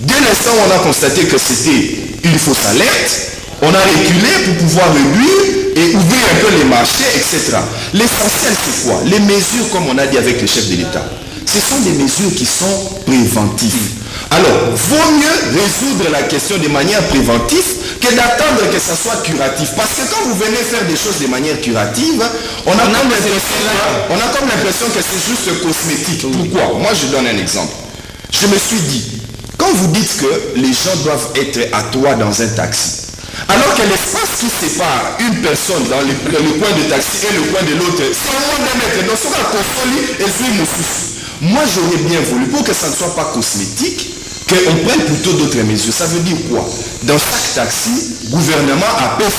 Dès l'instant où on a constaté que c'était une fausse alerte, on a reculé pour pouvoir réduire et ouvrir un peu les marchés, etc. L'essentiel, c'est quoi? Les mesures, comme on a dit avec le chef de l'État, ce sont des mesures qui sont préventives. Alors, vaut mieux résoudre la question de manière préventive que d'attendre que ça soit curatif. Parce que quand vous venez faire des choses de manière curative, on a comme l'impression que c'est juste cosmétique. Pourquoi? Moi, je donne un exemple. Je me suis dit, quand vous dites que les gens doivent être à toi dans un taxi, alors que l'espace qui sépare une personne dans le coin de taxi et le coin de l'autre, c'est au moins d'un mètre. Donc, ça va consoli et suivre mon souci. Moi, j'aurais bien voulu, pour que ça ne soit pas cosmétique, qu'on prenne plutôt d'autres mesures. Ça veut dire quoi? Dans chaque taxi, le gouvernement a payé 5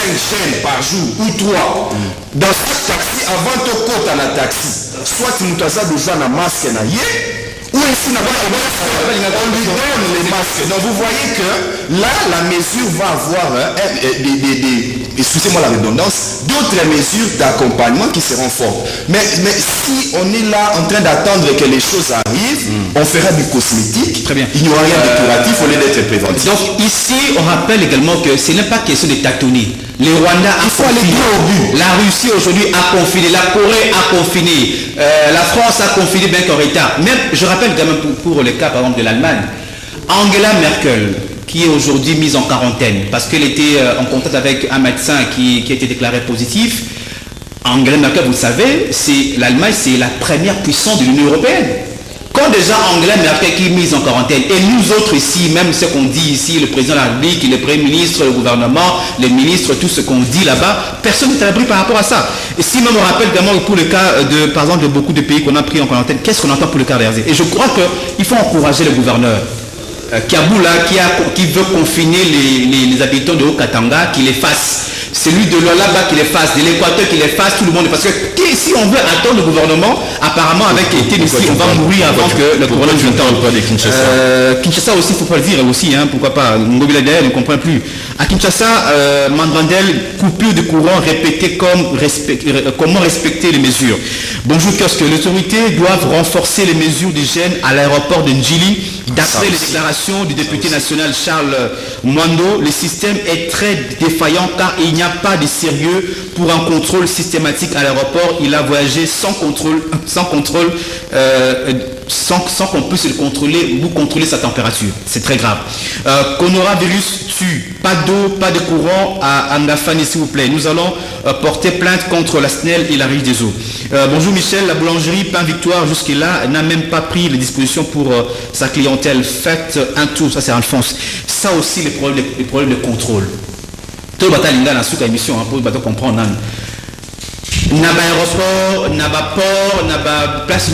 chaînes par jour ou 3. Dans chaque taxi, avant de compte à la taxi, soit nous avons déjà un masque na yé, ou ici, on lui donne les masques. Donc vous voyez que là, la mesure va avoir excusez-moi la redondance, d'autres mesures d'accompagnement qui seront fortes. Mais si on est là en train d'attendre que les choses arrivent, on fera du cosmétique. Très bien. Il n'y aura rien de curatif au lieu d'être préventif. Donc ici, on rappelle également que ce n'est pas question de tâtonner. Les Rwandais il faut aller bien au but. La Russie aujourd'hui a confiné, la Corée a confiné, la France a confiné bien qu'en retard. Même, je rappelle quand même pour le cas par exemple de l'Allemagne, Angela Merkel, qui est aujourd'hui mise en quarantaine parce qu'elle était en contact avec un médecin qui a été déclaré positif. Angela Merkel, vous le savez, l'Allemagne, c'est la première puissance de l'Union européenne. Quand déjà Angela Merkel qui est mise en quarantaine, et nous autres ici, même ce qu'on dit ici, le président de la République, le premier ministre, le gouvernement, les ministres, tout ce qu'on dit là-bas, personne n'est à l'abri par rapport à ça. Et si même on rappelle également pour le cas de, par exemple, de beaucoup de pays qu'on a pris en quarantaine, qu'est-ce qu'on entend pour le cas de RZ? Et je crois qu'il faut encourager le gouverneur. Kaboula qui veut confiner les habitants de Haut-Katanga, qu'il les fasse. Celui de là-bas qui les fasse, de l'Équateur qui les fasse, tout le monde. Parce que si on veut attendre le gouvernement, apparemment avec été ici, on va mourir avant que le gouvernement ne tente. Kinshasa aussi, il ne faut pas le dire aussi, hein, pourquoi pas. Ngobila d'ailleurs ne comprend plus. À Kinshasa, Mandandel, coupure de courant répétée comment respecter les mesures. Bonjour Kiosque, les autorités doivent renforcer les mesures d'hygiène à l'aéroport de Ndjili. D'après les déclarations du député national Charles Mwando, le système est très défaillant car il n'y a pas de sérieux pour un contrôle systématique à l'aéroport. Il a voyagé sans contrôle, sans qu'on puisse le contrôler ou contrôler sa température. C'est très grave. Coronavirus tue. Pas d'eau, pas de courant à Ngafani, s'il vous plaît. Nous allons porter plainte contre la SNEL et la Rive des Eaux. Bonjour Michel, la boulangerie Pain Victoire jusque-là n'a même pas pris les dispositions pour sa clientèle. Faites un tour, ça c'est Alphonse. Ça aussi les problèmes de contrôle. Tout le bataille dans la émission pour comprendre. N'a pas aéroport, n'a pas port, n'a pas place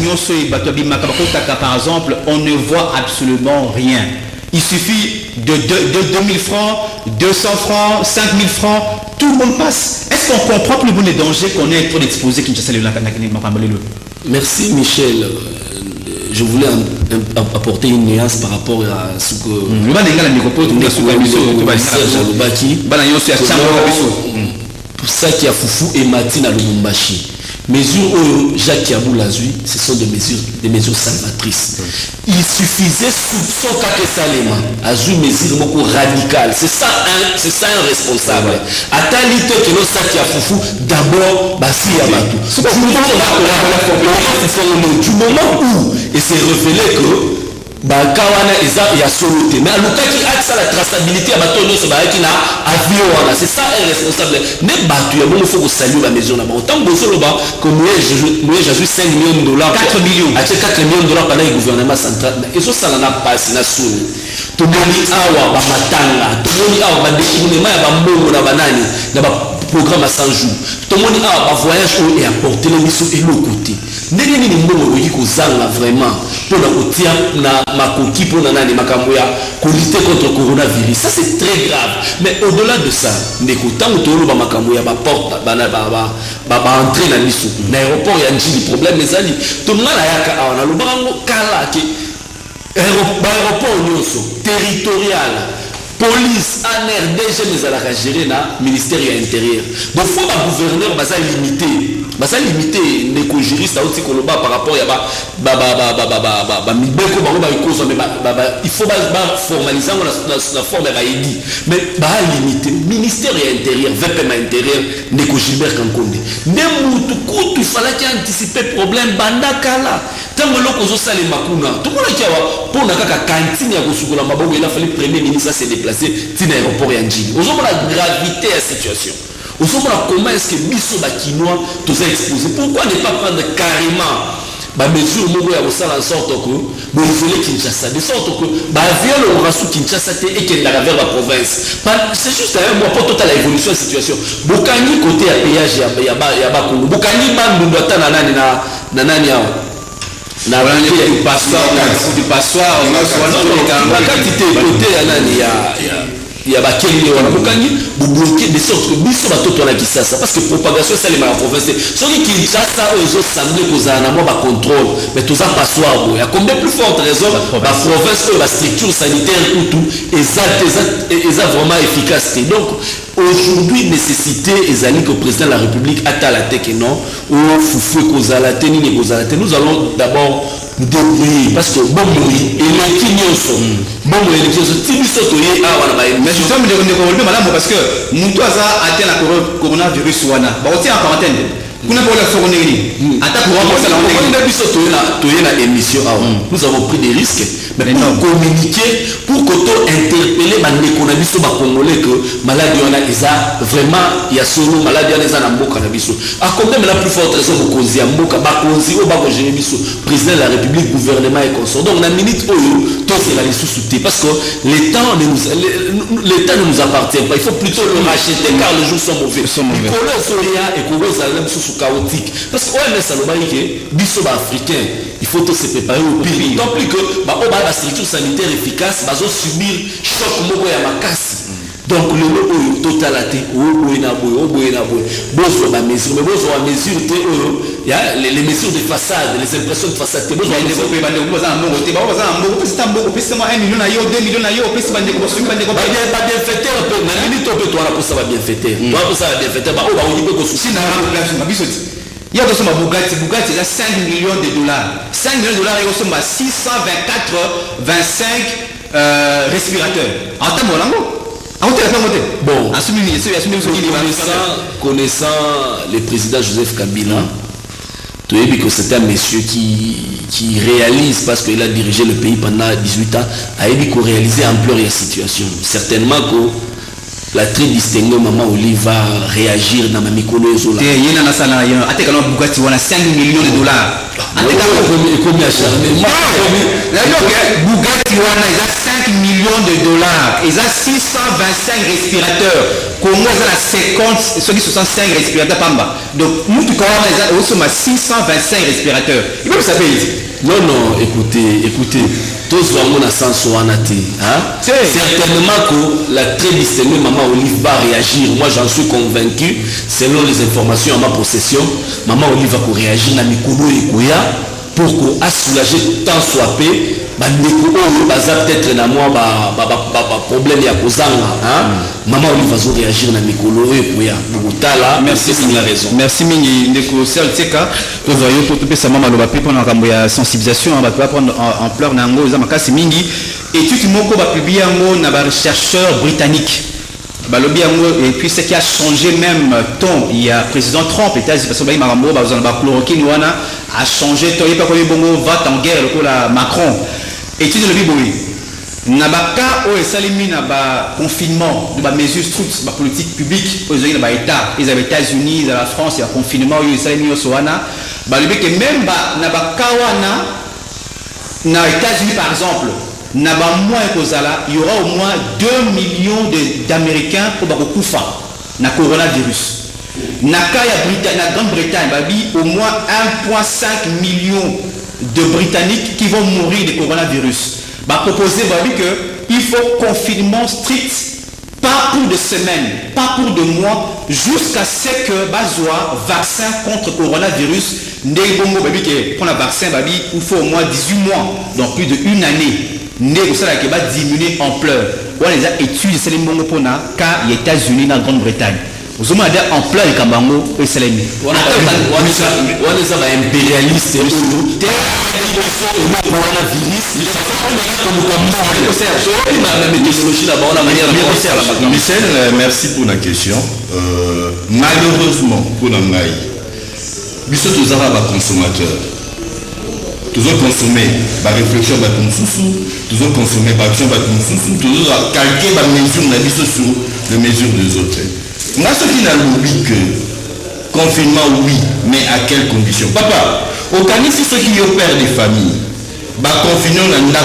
par exemple, on ne voit absolument rien. Il suffit de 2000 francs, 200 francs, 5000 francs, tout le monde passe. Est-ce qu'on comprend plus les dangers qu'on est trop exposé? Merci Michel. Je voulais apporter une nuance par rapport à ce que pour ça qui a Foufou et Martine à Lubumbashi. Mesures où Jacques Yabou l'a vu, ce sont des mesures salvatrices. Il suffisait soupçon qu'à Salema a vu mesures beaucoup radicales. C'est ça un responsable. À Talite que l'on sait qu'il y a Foufou, d'abord, Bassi Yamatou. Du moment où il s'est révélé que Bakawana il y a soluté. Mais à l'occasion qui a la traçabilité à Batono, c'est ça un responsable. Mais Batu, il faut saluer la maison là-bas. Autant que comme moi j'ai joué 5 millions de dollars. 4 millions. À 4 millions de dollars pendant le gouvernement central. Et ça n'a pas passé. Tout le monde a Matanga. Tout le monde a découvrement à Bambo, à Banani. Programme à 100 jours. Tout le monde a un voyage et apporté les missions et l'autre côté. Ndenge nini mbongo oyi kozanga vraiment pour na makoki pour na nani makamboya pour lutter contre le coronavirus. Ça c'est très grave. Mais au-delà de ça, ndeko tango tolo ba makamboya ba porte ba entrer na miso. Na aéroport ya Ndjili problème ezali. To ngala yaka awana lobango kala ke aéroport nyonso territorial. Police, ANR, DG, mais à la gérer na ministère de l'Intérieur. Donc, il faut que le gouverneur va limiter. Va limiter les juristes aussi par rapport à il faut formaliser la forme de mais limiter. Ministère de l'Intérieur, VPM intérieur, Neko Gilbert Kankonde. Il fallait qu'il anticipe le problème. Bandakala. Tant que l'on a salé Makuna, tout le monde qui a pour la cantine à Kosukula Mabou, il a fallu le premier ministre à se déplacer dans l'aéroport Yandjini. Nous avons la gravité de la situation. Nous avons comment est-ce que Bisso Bakinois tous a exposé. Pourquoi ne pas prendre carrément la mesure où il y a en sorte que vous voulez Kinshasa, de sorte que l'avion le rassou Kinshasa et qu'il a vers la province. C'est juste un mois pour toute la évolution de la situation. Bokani côté à péage, il y a Bakongo. Bokani Mandouata Nanani. Na du passoire il y a bakeli wana bokani bloquer de sorte que biso batoto na Kisasa parce que propagation ça les ma province soki Kinshasa ozo semblé kozana na mo ba contrôle mais tout ça passoire il y a combien plus forte raison la province la structure sanitaire tout est vraiment efficace. Donc aujourd'hui nécessité ezali que le président de la République atteint la tête non ou Foufou kozala teni ni kozala teni. Nous allons d'abord débrouiller parce que bon bruit et le kinyoso bon bruit le tibiso toye awana ba mais je suis madame parce que Moutoaza atteint la coronavirus wana ba oti en quarantaine kuna pour la fournir ata pour rembourser la émission nous avons pris des risques mais pour communiquer pour que to interpeller bandeko na biso ba congolais que maladie on a vraiment il y a solo maladie on a na mboka na biso a combien la plus forte raison pour causer ya mboka ba konzi o ba ko gérer biso président de la République gouvernement et consort donc na minute oyo to c'est la sous-souté parce que l'État ne nous appartient pas il faut plutôt le racheter car les jours sont mauvais Nicolas Soria et Congo ça même sous chaotique parce que OMS a le que biso ba africain il faut se préparer au pire tant plus que ba o ba structure sanitaire efficace bazo subir choc moko ya makasi donc le oyo totalate o boyena bozo ba mesure mais bozo ba mesure te oyo ya les mesures de façade les impressions de façade te bozo ba développer ba ndeko boza mbongo te ba boza mbongo pesa mbongo pesa mo 1 million na yo 2 million na yo pesa ba ndeko bozo ba ndeko ba bien fêter un peu na minute to pe to ala posa ba bien fêter to ala posa ba bien fêter ba o ba oyipe ko souci na population ba biso il y a aussi ma Bugatti il a 5 millions de dollars 5 millions de dollars il y a aussi 624 25 respirateurs en temps bon connaissant le président Joseph Kabila tu as vu que c'est un monsieur qui réalise parce qu'il a dirigé le pays pendant 18 ans a dit qu'on réalisait ampleur et situation certainement que la très distinguée maman Olive va réagir dans ma micro zola. Il y a 5 millions de dollars. Combien Bugatti il a 5 millions de dollars. Il a 625 respirateurs. Congo il a 50, ceux qui 65 respirateurs pamba. Donc nous tu connais il a 625 respirateurs. Il peut s'appeler. Non, écoutez, tous vraiment dans sens certainement que la très distinguée maman Olive va réagir. Moi j'en suis convaincu, selon les informations à ma possession, maman Olive va réagir dans Mikolo et Koya pour qu'on a soulagé tant soit peu. Peut-être dans moi problème il y a maman Olive va réagir dans Mikolo et Koya. Merci c'est la raison. Merci mingi ndeko sel tseka to voyons pour tout ça maman loba pe pendant kambo ya sensibilisation on va prendre ampleur na ngo za makasi mingi étude moko ba publier ngo na ba chercheur britannique balobi yango et puis ce qui a changé même ton il y a président Trump États-Unis parce que ba makambo ba zona ba chloroquine wana a changé to yepa ko bongo va en guerre le la Macron étude le biboui na ba cas o esalimi na ba confinement de ba mesures strictes ba politique publique aux na ba état les États-Unis la France il y a confinement o esalimi o soana ba le que même ba na ba cas wana na États-Unis par exemple na ba moins kozala il y aura au moins 2 millions d'Américains pour ba kufa na coronavirus na cas ya na Grande-Bretagne babi au moins 1,5 million de Britanniques qui vont mourir de coronavirus. Bah proposer que il faut confinement strict, pas pour des semaines, pas pour des mois, jusqu'à ce que bazoa vaccin contre coronavirus n'ébongo babi que pour le vaccin babi il faut au moins 18 mois, donc plus d'une année. Né ça qui va diminuer en ampleur. On les a étudiés c'est les bongo pour na cas les États-Unis dans Grande-Bretagne. Vous avez dit en plein Kambango et Selemi. On a un impérialiste. Michel, merci pour la question. Malheureusement, pour l'Angaï, nous sommes tous consommateurs. Tous consommer, par réflexion, par tous consommer, par action, par tous calquer, par mesure, sur les mesures des autres. Moi, ce qui n'a l'oubli que confinement, oui, mais à quelles conditions? Papa, au Canis, c'est ceux qui opèrent des familles. Confinement, on a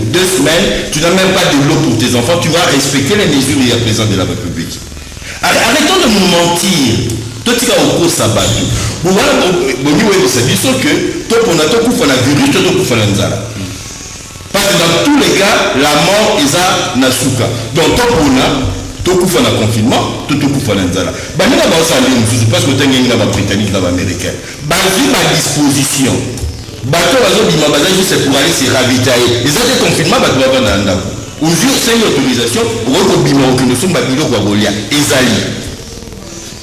2 semaines, tu n'as même pas de l'eau pour tes enfants, tu vas respecter les mesures et la présence de la République. Arrêtons de nous mentir. Toi, tu vas au cours sabbat. Bon, voilà, sauf que toi, pour la virus, toi, pour la nzala. Parce que dans tous les cas, la mort est à Nasuka. Donc, toi, pour tokufa na confinement tokufa na nzala banina ba osali mususu parce que tengengi na ba britannique na ba américain bazwi ba disposition bato bazo bima baza juste pour aller se ravitailler les autres confinement bato ba na ndako aujourd'hui c'est une autorisation pour ko bima ko no somba bilo kwa golia ezali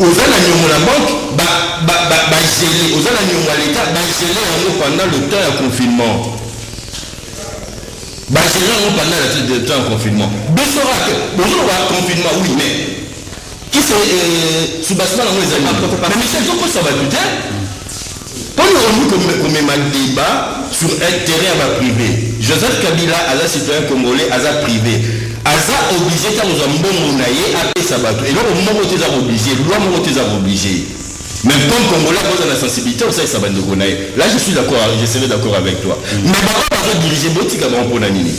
ozala nyomo la banque ba geler ozala nyomo l'état ba geler pendant le temps de confinement. Pendant le temps de confinement. Bonjour, confinement, oui, mais qui c'est Soubassement dans les amis. Mais Michel Zoko, ça va tout dire. Quand nous avons comme un débat sur un terrain privé, Joseph Kabila, à citoyen congolais, à privé. Aza obligé quand nous avons bon monaïe à payer sa bateau. Et là, au moment où tu es obligé, loi au moment où tu es obligé. Même tant Congolais cause de la sensibilité, on sait que ça va de Gonaï. Là, je suis d'accord, je serai d'accord avec toi. Mais par contre, diriger Botika va pour la nini.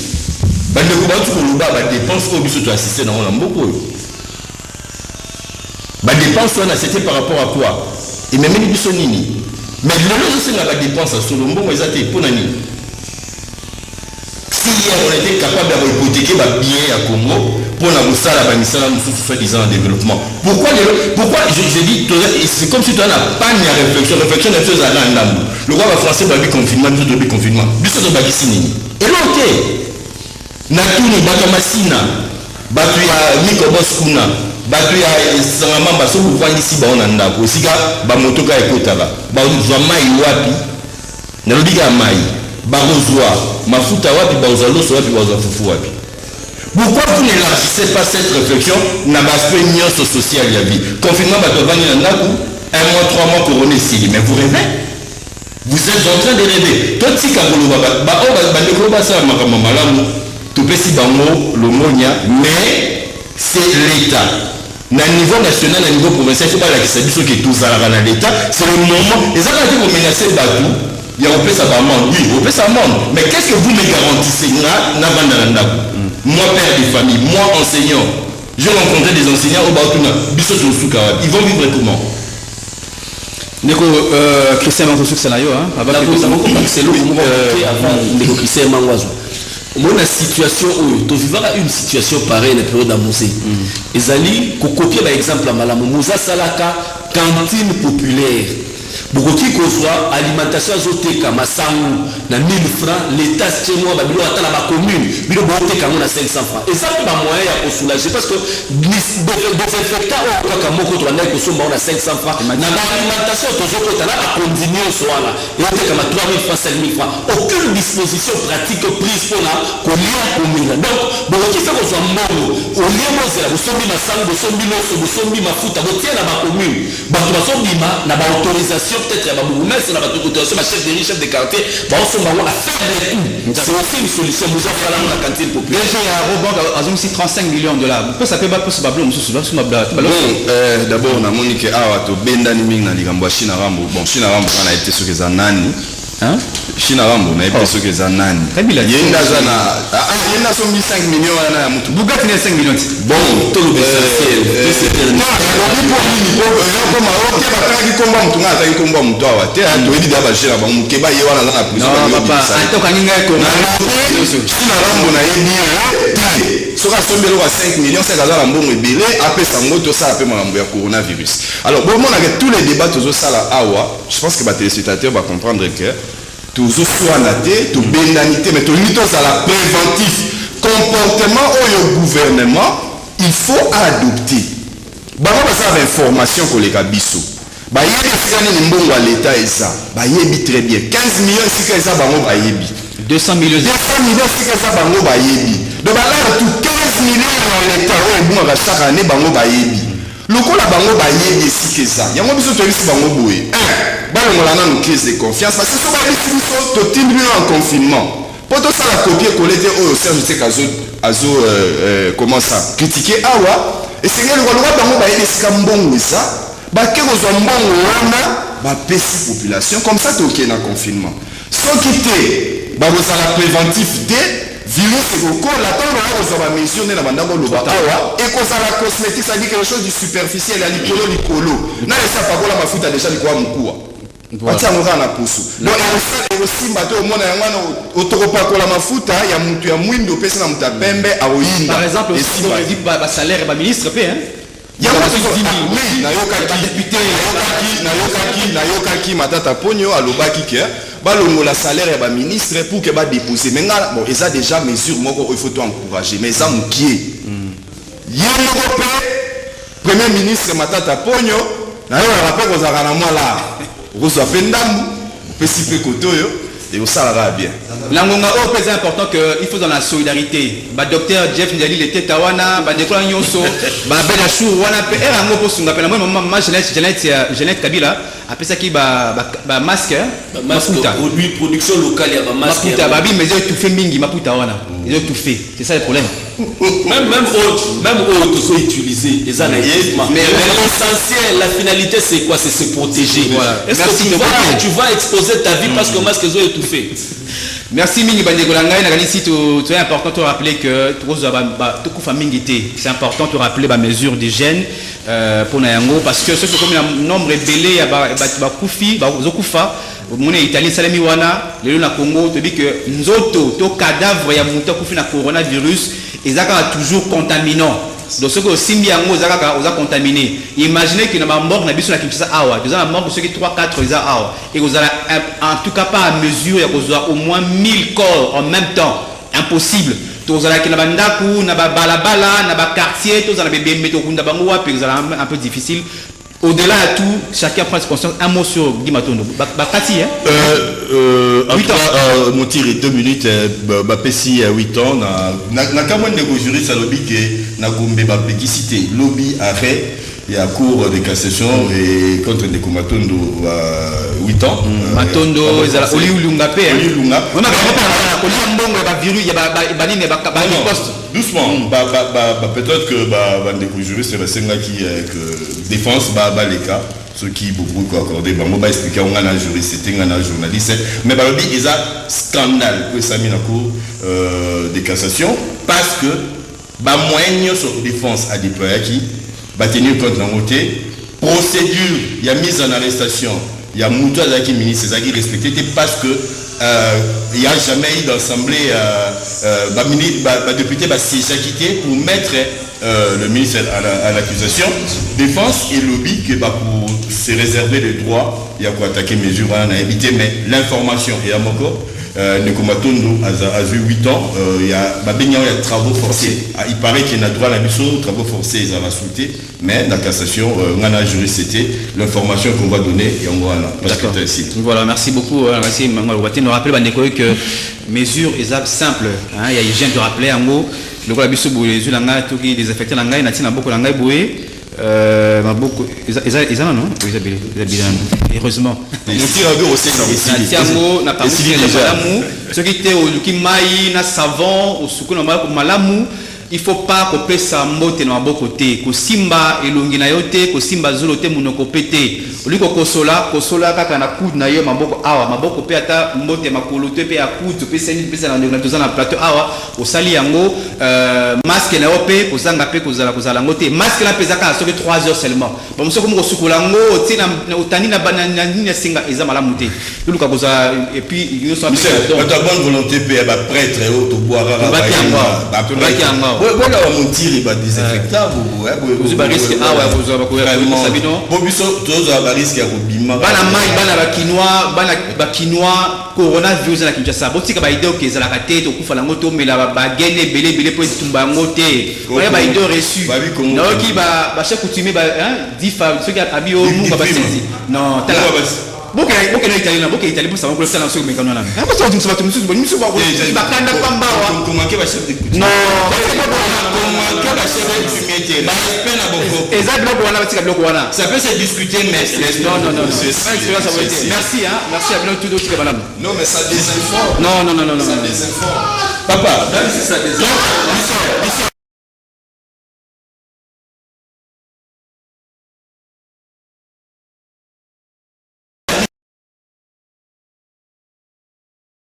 Bah, le gouvernement du Koluba, bah, dépense au but de assister dans l'amboco. Bah, dépense, on a c'était par rapport à quoi? Et même les Bissonini. Mais le lot, c'est la dépense à Solombo, mais ça t'es pour nani. Si hier on était capable d'hypothéquer les biens à Congo pour la Moussala, soi-disant en développement. Pourquoi je dis, c'est comme si tu as pas de réflexion. Réflexion est chose à l'âme. Le roi français va lui confinement, tout le confinement. Bissot de Bakissini. Et là, ok. Natuni, Bakamasina, Batu ya Mikobos Kuna, Batu ya Sangama, Baso, vous voyez ici, on a un dako. Aussi, Bamotoka et Kotara. Bazamai Wapi, Naludiga Mai. Barozwa, mafuta wapi, bauzaloso wapi, bauzafufu wapi. Pourquoi vous n'élargissez pas cette réflexion dans l'aspect social de la vie? Confinement, un mois, 3 mois, couronné ici. Mais vous rêvez? Vous êtes en train de rêver. Toi, si mais c'est l'État. Na niveau national, à niveau provincial, il ne faut pas la question que tout ça dans l'État. C'est le moment. Et ça, quand vous menacez Batou, il y a un peu ça va monde. Oui, on peut ça monde. Mais qu'est-ce que vous me garantissez? Moi, père de famille, moi, enseignant, j'ai rencontré des enseignants au Baoutuna. Ils vont vivre comment? Neko Christian Mangozo Sanayo, avant que c'est le moment avant Neko Christian Mangozo. Moi, la situation où tu vivras une situation pareille dans la période d'Amosé. Et Zali, copier par exemple à Malamouza Salaka, cantine populaire. Beaucoup qui soit alimentation azoteka masangu na 1000 francs, l'État chez moi va bilo atala ma commune, bilo boteka na 500 francs. Et ça c'est pas moyen à soulager parce que désinfectant au kaka moko to na ko somba na 500 francs. Na alimentation to zoko tala a continuer soit là. Et oteka ma 3000 francs, 5000 francs. Aucune disposition pratique prise pour la commune. Donc beaucoup qui fait ko soit mbongo, au lieu de ça, vous sombi masangu, vous sombi loso, vous sombi mafuta, vous tiens na ma commune. Ba to sombi na ba autorisation peut-être à Baboumès, on a ma chef de riche, chef de quartier, on va faire des coups. C'est aussi une solution. Nous avons fait la cantine populaire. Déjà, il y a un robot à 35 millions de dollars. Pourquoi ça peut pas possible? D'abord, on a monique à Benda Niming na Ligambo China Rambo. Bon, China Rambo, on a été sur les anani. China Rambo, on a été sur les anani. Yenda Zana, Yenda sont 5 millions à Moutou. Bugatti n'est 5 millions. Bon, tout le essentiel. Alors, bon, avec tous les débats, je pense que les téléspectateurs vont comprendre que toujours soit naté, tout bénanité, mais tout limite à la préventif comportement au gouvernement, il faut adopter. Bah, on a une information pour les cabissous. Bah, il y a des gens qui sont à l'État et ça. Bah, il y a très bien. 15 millions, si ça, bah, on va y 200 millions. 200 millions, si ça, bah, on va y donc, là, tout 15 millions dans l'État, on va chaque année, bah, on va y le coup, la bango va y si ça. Il y a un besoin de se bango boué. Bah, on a une crise de confiance parce que ça va être tout en confinement. Pour tout ça, la copier, coller, oh, je sais qu'Azo, comment ça, critiquer Awa. Et c'est que le roi bango va y si bon ça. Bah, que vous en bon, bah, pessi population, comme ça, tu es dans le confinement. Sans quitter, bah, vous avez la préventivité. Virus c'est encore la temps où on va mentionner la bande et qu'on a la cosmétique, ça dit quelque chose du superficiel, la licolo. N'a pas pas la mafuta déjà du quoi mkoua. Wacha mura na pusu. Donc et aussi bato au monde yangwana otoropa la mafuta ya mutu ya mwindo pesa na mutapembe aoyinda. Par exemple, si on dit ba salaire ba ministre paie hein. Il y a un député, Matata Pogno, Alobaki, la salaire et le ministre pour que va déposer. Maintenant, bon, ils ont déjà mesure, il faut encourager, mais ils ont qui il y a un premier ministre Matata Pogno, il y a un rappel qu'on a là, Rosa Pendam, Pessipe Kotoyo, et au salaire bien. Langonga au c'est important qu'il faut dans la solidarité. Bah docteur Jeff Ndali il était Tawana, bah décola nyonso, bah bela chou wana pe era ngo posunga pe na moi maman Jeanette Kabila après ça qui bah masque maputa. Lui production locale ya ba masque. Maputa babi mais ils ont tout fait mingi maputa wana. Ils ont tout fait. C'est ça le problème. Même autres sont utilisés les analystements. Mais l'essentiel, la finalité c'est quoi? C'est se protéger. Voilà. Est-ce que tu vas exposer ta vie parce que le masque ils ont étouffé? Merci Mingi Bandegolanga. C'est important de rappeler que c'est important de rappeler les mesures d'hygiène pour Nayango parce que ce comme un nombre belé mon Italie salami wana le na Congo te dit que nzoto to cadavre ya muta kufi na coronavirus ezaka toujours contaminant. Donc ce que simbi yango ezaka oza contaminé. Imaginez que na mort na biso na Kinshasa awa, deux ans mort de ceux qui 3-4 za awa et vous allez en tout cas pas à mesure ya kozoa au moins 1000 corps en même temps. Impossible. Tous allez na bandaku na balabala na ba quartier tous allez bébé meto kunda bango wa puis un peu difficile. Au-delà de tout, chacun prend conscience. Un mot sur Guy Matondo. Bakati, hein? 8 ans. Mon tir est 2 minutes. Bapesi à 8 ans. Na quand même négocié ça lobby que na gombe bapekicité lobby arrêt. Il y a cours de cassation et contre des Matondo 8 ans. Matondo, Oli Lungape. Oli Lunga. On a pas virus, il y a poste. Doucement. Peut-être que des juristes c'est que défense les cas. Ceux qui beaucoup accordé moi va expliquer on a un juriste c'était un journaliste mais il y a scandale que ça mis en cours de cassation parce que moyen sur défense à déployer qui va tenir compte de la montée procédure il y a mise en arrestation il y a Moutou Azaki ministre Azaki respecté parce que il n'y a jamais eu d'assemblée député s'est quitté pour mettre le ministre à l'accusation défense et lobby que pour se réserver les droits il y a quoi attaquer mesures à éviter mais l'information et à mon corps Nekomatondo a 8 ans il y a travaux forcés il paraît qu'il y a droit à la mission travaux forcés ils ont insulté mais la cassation on a juriste c'était l'information qu'on va donner et on va voilà merci beaucoup merci nous rappeler que mesures simples il y a hygiène de rappeler en mot le la biso boye les langa to qui désinfecter langa na tina boko langa boye maboko eza non heureusement on tire à deux aussi dans na parmi les malamu ce qui était au luki mai na savon au suku na malamu il faut pas couper sa mbote na maboko te ko simba elongi na yote ko simba zolo te munoko pété oliko kosola kaka na coude na yo maboko awa maboko pe ata mbote makolo te pe ya coude pe seni pe na toza na plateau awa osali yango masque na yo pe kozanga pe kozala ngote masque na peza ka soki 3 heures seulement bon monsieur comme kosukola ngo tina otani na banana nina singa eza malamu te luka koza et puis yo so donc ta bonne volonté pe ba prêtre to boira ba voilà mon tir va désinfectable vous ba risque awa vous ba ko sabino bon biso toza ba risque ya kobima bana mai bana bakinois coronavirus na Kinshasa botika ba idée que ezala kate to kufa lango to mela ba gene belé pour tumba ngote oya ba idée reçu na ki ba chef coutumier ba difa ceux qui abio mu ba sezi non tala boke na italien boke italien pour savoir que ça na so me kanona na pas ça tu vas tu me ba kanda pamba wa comment que ba chef de coutumier non comment que ba chef de coutumier ba pena boko exactement wana batika bloko wana ça peut se discuter mais non merci merci à bien tout d'autres madame non mais ça désinforme non ça désinforme papa ça désinforme